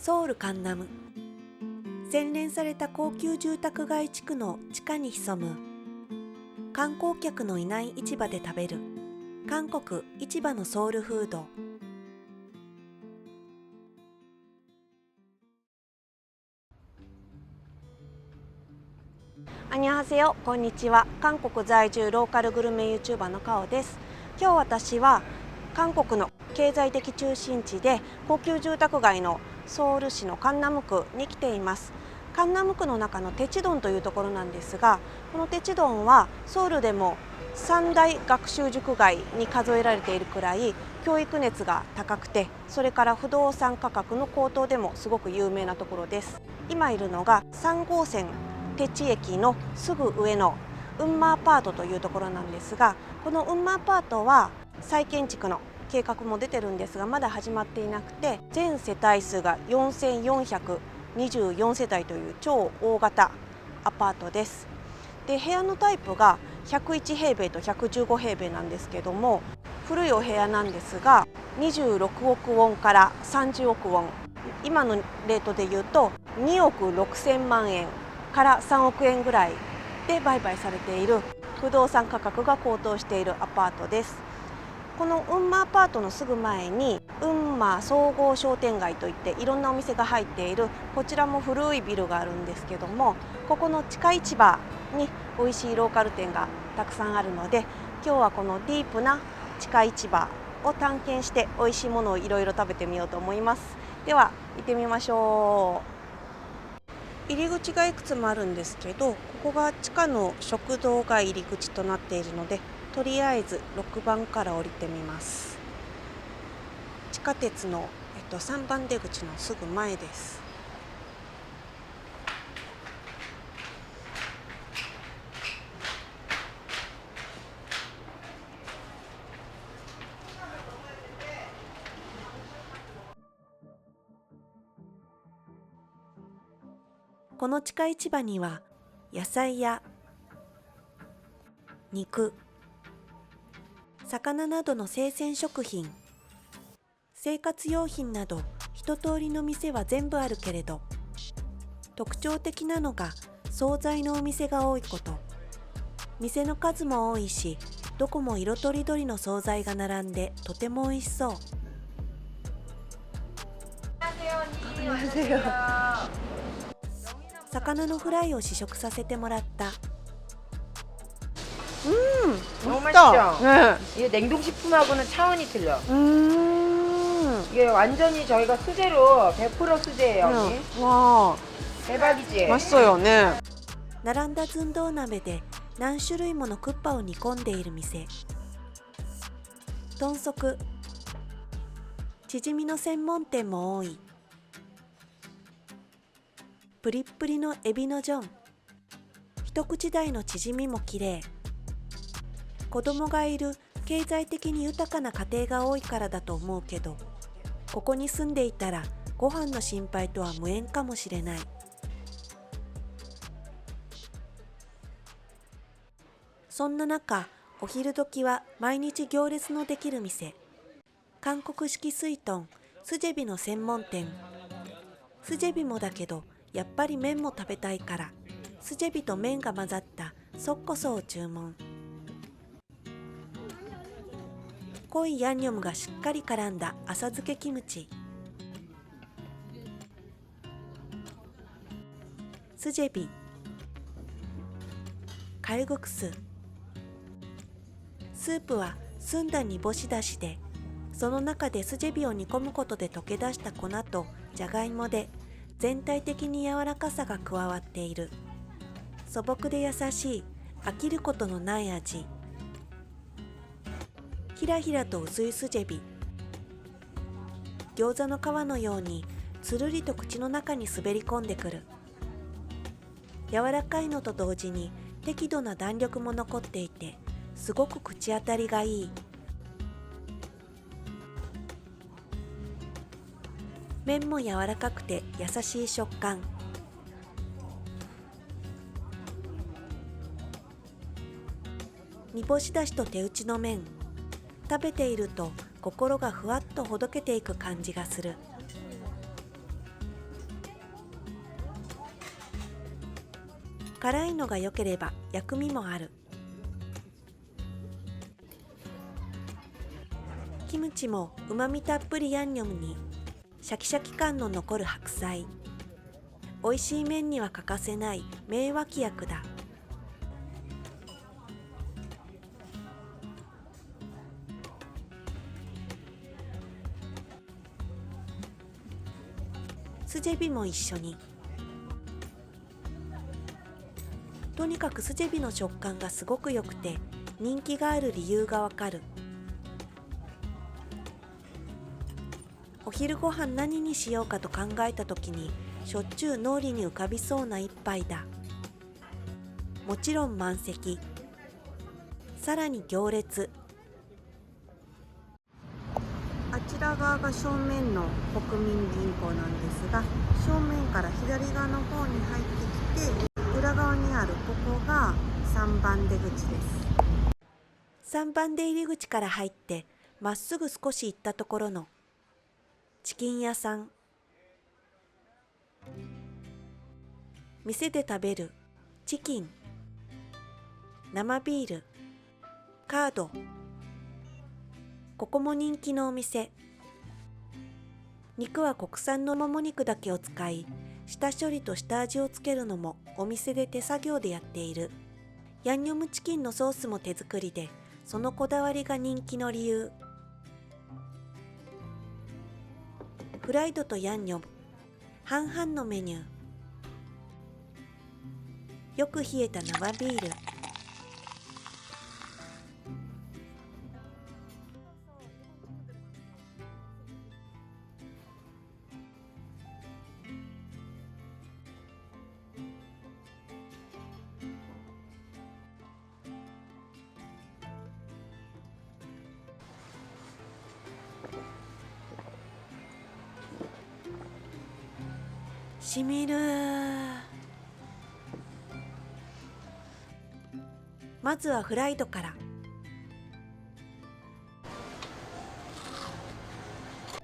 ソウルカンナム。洗練された高級住宅街地区の地下に潜む観光客のいない市場で食べる韓国市場のソウルフード。アニョハセヨ、こんにちは。韓国在住ローカルグルメ YouTuber のカオです。今日私は韓国の経済的中心地で高級住宅街のソウル市のカンナム区に来ています。カンナム区の中のテチドンというところなんですが、このテチドンはソウルでも三大学習塾街に数えられているくらい教育熱が高くて、それから不動産価格の高騰でもすごく有名なところです。今いるのが3号線テチ駅のすぐ上のウンマーパートというところなんですが、このウンマーパートは再建築の計画も出てるんですが、まだ始まっていなくて、全世帯数が4424世帯という超大型アパートです。で、部屋のタイプが101平米と115平米なんですけども、古いお部屋なんですが26億ウォンから30億ウォン、今のレートでいうと2億6000万円から3億円ぐらいで売買されている、不動産価格が高騰しているアパートです。このウンマアパートのすぐ前にウンマ総合商店街といっていろんなお店が入っている、こちらも古いビルがあるんですけども、ここの地下市場に美味しいローカル店がたくさんあるので、今日はこのディープな地下市場を探検して美味しいものをいろいろ食べてみようと思います。では行ってみましょう。入り口がいくつもあるんですけど、ここが地下の食堂が入り口となっているので、とりあえず6番から降りてみます。地下鉄の、3番出口のすぐ前です。この地下市場には野菜や肉、魚などの生鮮食品、生活用品など一通りの店は全部あるけれど、特徴的なのが惣菜のお店が多いこと。店の数も多いし、どこも色とりどりの惣菜が並んでとても美味しそう。魚のフライを試食させてもらった。너무 맛있죠? 네. 이게 냉동식품하고는 차원이 틀려. 이게 완전히 저희가 수제로 100% 수제예요, 언니. 와, 대박이지? 맛있어요. 네. 並んだ寸胴鍋で何種類ものクッパを煮込んでいる店。豚足、チヂミの専門店も多い。プリップリのエビのジョン、一口大のチヂミもきれい。子供がいる経済的に豊かな家庭が多いからだと思うけど、ここに住んでいたらご飯の心配とは無縁かもしれない。そんな中、お昼時は毎日行列のできる店、韓国式スイトン、スジェビの専門店。スジェビもだけど、やっぱり麺も食べたいから、スジェビと麺が混ざったソッコソを注文。濃いヤンニョムがしっかり絡んだ浅漬けキムチ。スジェビ、カルグクス。スープは澄んだ煮干しだしで、その中でスジェビを煮込むことで溶け出した粉とじゃがいもで全体的に柔らかさが加わっている。素朴で優しい、飽きることのない味。ひらひらと薄いスジェビ。餃子の皮のようにつるりと口の中に滑り込んでくる。柔らかいのと同時に適度な弾力も残っていて、すごく口当たりがいい。麺も柔らかくて優しい食感。煮干しだしと手打ちの麺。食べていると心がふわっとほどけていく感じがする。辛いのが良ければ薬味もある。キムチもうまみたっぷりヤンニョムにシャキシャキ感の残る白菜。美味しい麺には欠かせない名脇役だ。スジェビも一緒に。とにかくスジェビの食感がすごく良くて人気がある理由がわかる。お昼ご飯何にしようかと考えた時にしょっちゅう脳裏に浮かびそうな一杯だ。もちろん満席、さらに行列。あちら側が正面の国民銀行なんですが、正面から左側の方に入ってきて裏側にあるここが3番出口です。3番出入り口から入ってまっすぐ少し行ったところのチキン屋さん。店で食べるチキン、生ビール、カード。ここも人気のお店。肉は国産のもも肉だけを使い、下処理と下味をつけるのもお店で手作業でやっている。ヤンニョムチキンのソースも手作りで、そのこだわりが人気の理由。フライドとヤンニョム、半々のメニュー。よく冷えた生ビール。しみる。まずはフライドから。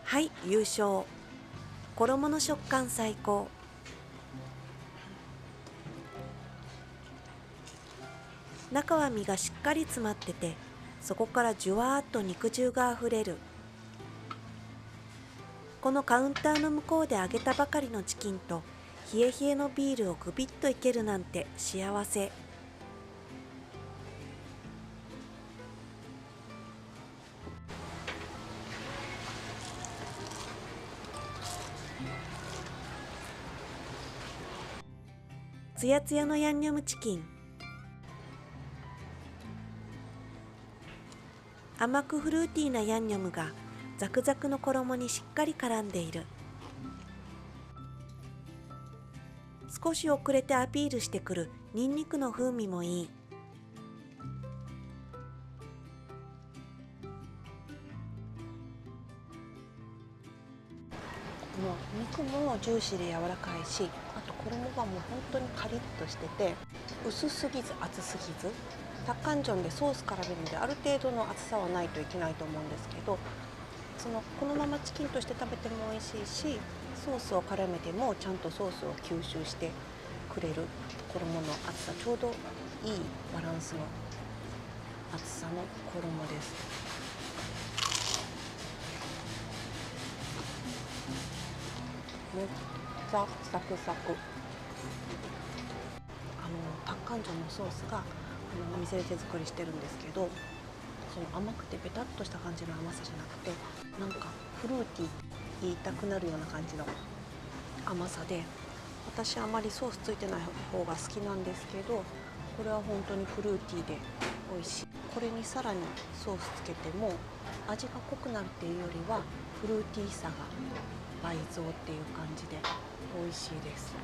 はい、優勝。衣の食感最高。中は身がしっかり詰まってて、そこからじゅわーっと肉汁があふれる。このカウンターの向こうで揚げたばかりのチキンと冷え冷えのビールをグビッといけるなんて幸せ。つやつやのヤンニョムチキン。甘くフルーティーなヤンニョムがザクザクの衣にしっかり絡んでいる。少し遅れてアピールしてくるニンニクの風味もいい。もう肉もジューシーで柔らかいし、あと衣がもう本当にカリッとしてて、薄すぎず厚すぎず。タッカンジョンでソース絡めるのである程度の厚さはないといけないと思うんですけど、このままチキンとして食べても美味しいし、ソースを絡めてもちゃんとソースを吸収してくれる衣の厚さ、ちょうどいいバランスの厚さの衣です。めっちゃサクサク。タッカンジョンのソースがお店で手作りしてるんですけど、その甘くてベタっとした感じの甘さじゃなくて、なんかフルーティーって言いたくなるような感じの甘さで、私あまりソースついてない方が好きなんですけど、これは本当にフルーティーで美味しい。これにさらにソースつけても味が濃くなるっていうよりはフルーティーさが倍増っていう感じで美味しいです。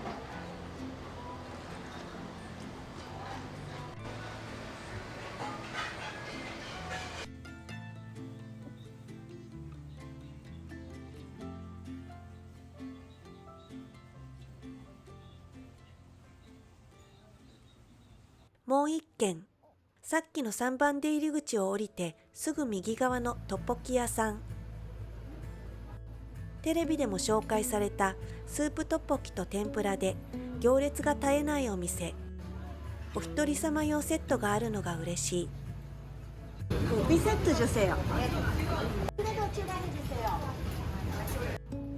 もう一軒、さっきの3番出入り口を降りてすぐ右側のトッポキ屋さん。テレビでも紹介されたスープトッポキと天ぷらで行列が絶えないお店。お一人様用セットがあるのが嬉しい。2세트 주세요.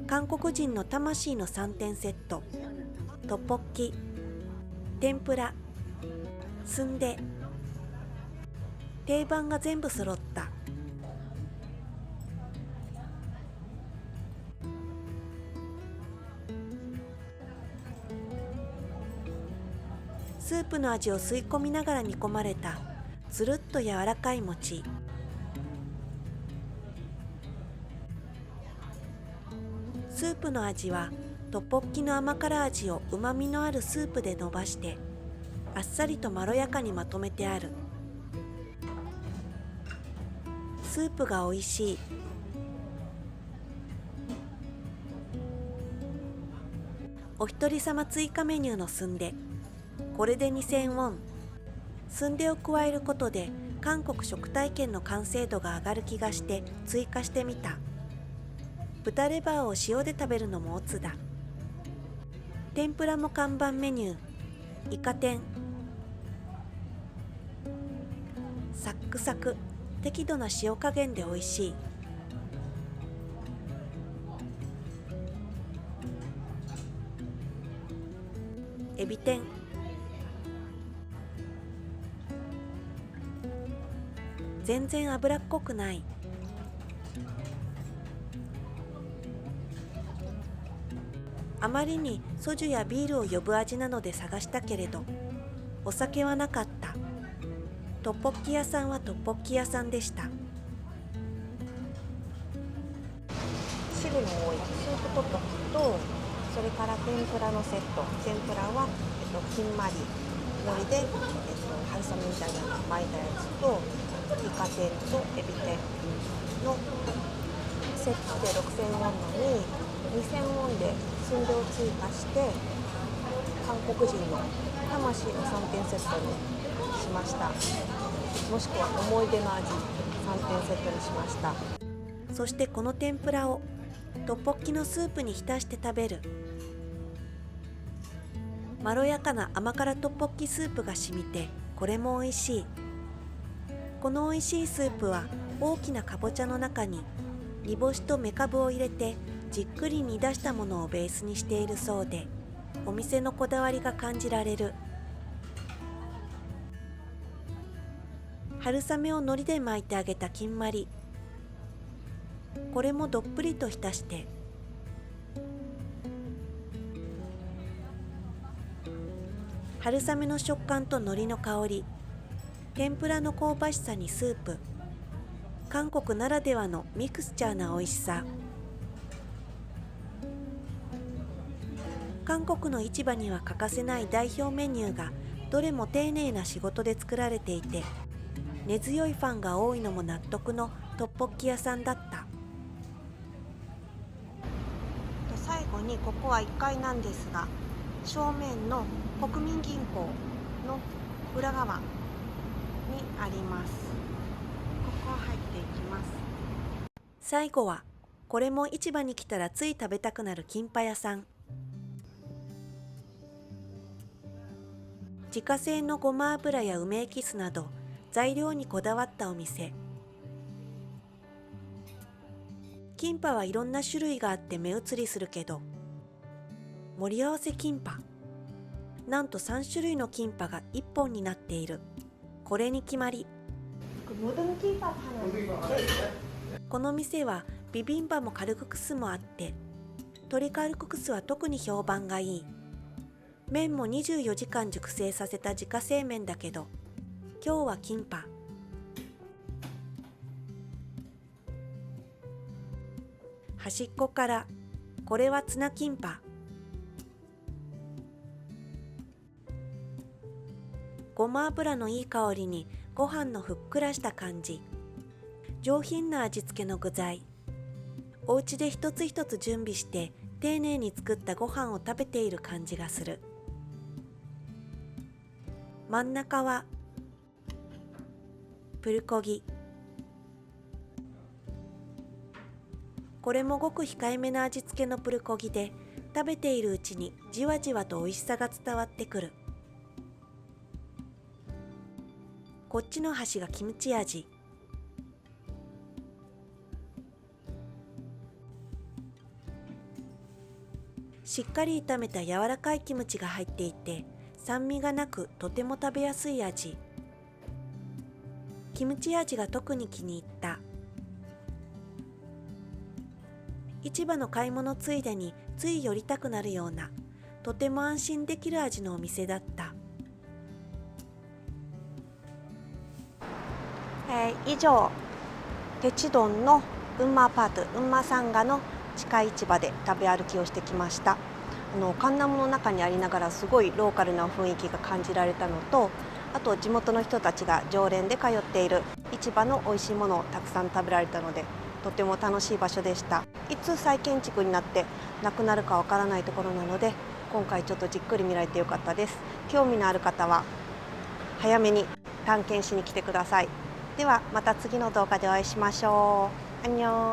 韓国人の魂の3点セット。トッポッキ、天ぷら、スンデ。定番が全部揃った。スープの味を吸い込みながら煮込まれたつるっと柔らかい餅。スープの味はトッポッキの甘辛味をうまみのあるスープで伸ばしてあっさりとまろやかにまとめてある。スープがおいしい。お一人様追加メニューのスンデ。これで2000ウォン。スンデを加えることで韓国食体験の完成度が上がる気がして追加してみた。豚レバーを塩で食べるのもオツだ。天ぷらも看板メニュー。イカ天。サックサク、適度な塩加減でおいしい。エビ天。全然脂っこくない。あまりにソジュやビールを呼ぶ味なので探したけれど、お酒はなかった。トッポッキ屋さんはトッポッキ屋さんでした。汁の多いスープトッポッキと、それから天ぷらのセット。天ぷらは、金まり海苔で、春雨みたいなの巻いたやつと、イカ天とエビ天のセットで6000ウォンのに2000ウォンでスンデを追加して韓国人の魂の3点セットにしました。もしくは思い出の味3点セットにしました。そしてこの天ぷらをトッポッキのスープに浸して食べる。まろやかな甘辛トッポッキスープが染みてこれも美味しい。この美味しいスープは大きなかぼちゃの中に煮干しとめかぶを入れてじっくり煮出したものをベースにしているそうで、お店のこだわりが感じられる。春雨を海苔で巻いてあげた金まり。これもどっぷりと浸して。春雨の食感と海苔の香り、天ぷらの香ばしさにスープ。韓国ならではのミクスチャーな美味しさ。韓国の市場には欠かせない代表メニューがどれも丁寧な仕事で作られていて、根強いファンが多いのも納得のトッポッキ屋さんだった。最後にここは1階なんですが、正面の国民銀行の裏側にあります。ここ入っていきます。最後はこれも市場に来たらつい食べたくなるキンパ屋さん。自家製のごま油や梅エキスなど材料にこだわったお店。キンパはいろんな種類があって目移りするけど、盛り合わせキンパ、なんと3種類のキンパが1本になっている。これに決まり。この店はビビンバもカルククスもあって、鶏カルククスは特に評判がいい。麺も24時間熟成させた自家製麺だけど、今日はキンパ。端っこから、これはツナキンパ。ごま油のいい香りにご飯のふっくらした感じ。上品な味付けの具材。お家で一つ一つ準備して丁寧に作ったご飯を食べている感じがする。真ん中はプルコギ。これもごく控えめな味付けのプルコギで、食べているうちにじわじわと美味しさが伝わってくる。こっちの端がキムチ味。しっかり炒めた柔らかいキムチが入っていて、酸味がなくとても食べやすい味。キムチ味が特に気に入った。市場の買い物ついでについ寄りたくなるような、とても安心できる味のお店だった。以上、テチドンのウンマーパート、ウンマサンガの地下市場で食べ歩きをしてきました。カンナムの中にありながらすごいローカルな雰囲気が感じられたのと、あと地元の人たちが常連で通っている市場の美味しいものをたくさん食べられたので、とても楽しい場所でした。いつ再建築になってなくなるかわからないところなので、今回ちょっとじっくり見られてよかったです。興味のある方は早めに探検しに来てください。ではまた次の動画でお会いしましょう。アンニョン。